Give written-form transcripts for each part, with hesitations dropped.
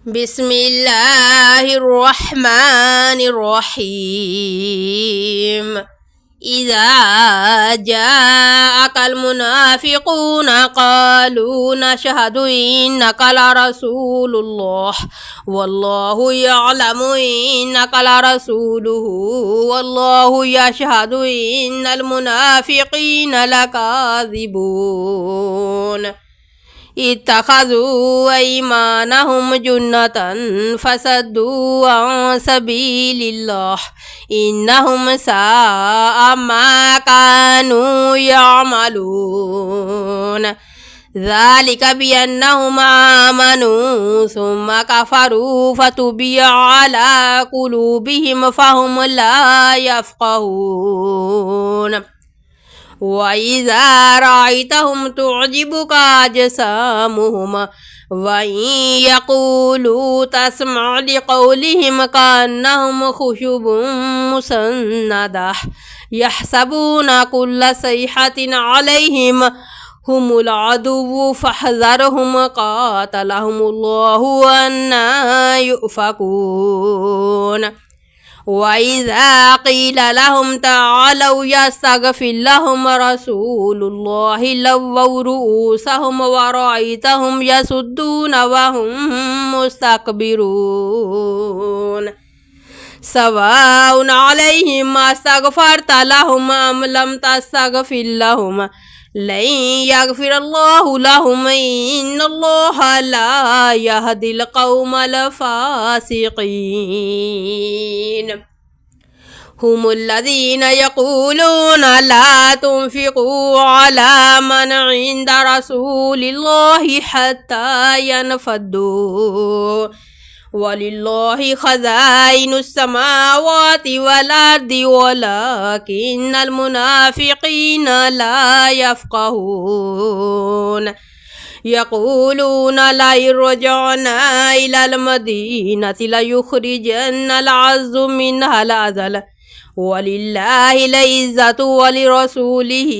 بسم الله الرحمن الرحيم إذا جاءك المنافقون قالوا نشهد إنك لرسول الله والله يعلم إنك لرسوله والله يشهد إن المنافقين لكاذبون اتخذوا أيمانهم جنة فصدوا عن سبيل الله إنهم ساء ما كانوا يعملون ذلك بأنهم آمنوا ثم كفروا فتبع على قلوبهم فهم لا يفقهون وإذا رأيتهم تعجبك أجسامهم وإن يقولوا تسمع لقولهم كأنهم خشب مسندة يحسبون كل صيحة عليهم هم العدو فاحذرهم قاتلهم الله أنى يؤفكون وإذا قيل لهم تعالوا يستغفر لهم رسول الله لووا رؤوسهم ورأيتهم يصدون وهم مستكبرون سواء عليهم استغفرت لهم أم لم تستغفر لهم لن يغفر الله لهم إن الله لا يهدي القوم الفاسقين هم الذين يقولون لا تنفقوا على من عند رسول الله حتى ينفضوا ولله خزائن السماوات والأرض ولكن المنافقين لا يفقهون يقولون لئن رجعنا إلى المدينة ليخرجن الأعز منها الأذل ولله العزة ولرسوله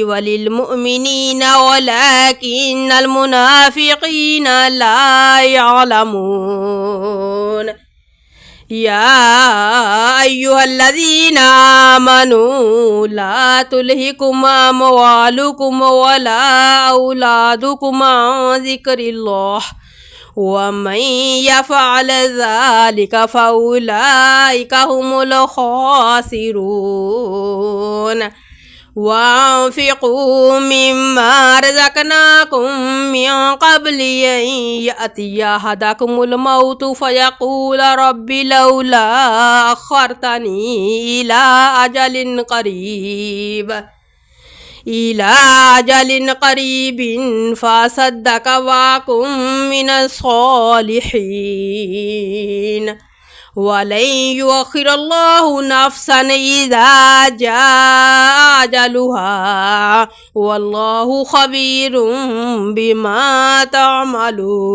وللمؤمنين ولكن المنافقين لا يعلمون يا أيها الذين آمنوا لا تلهكم أموالكم ولا أولادكم عن ذكر الله ومن يفعل ذلك فأولئك هم الخاسرون وأنفقوا مما رزقناكم من قبل أن يأتي أحدكم الموت فيقول رب لولا أخرتني إلى أجل قريب فأصدق وأكن من الصالحين ولن يؤخر الله نفسا إذا جاء أجلها والله خبير بما تعملون.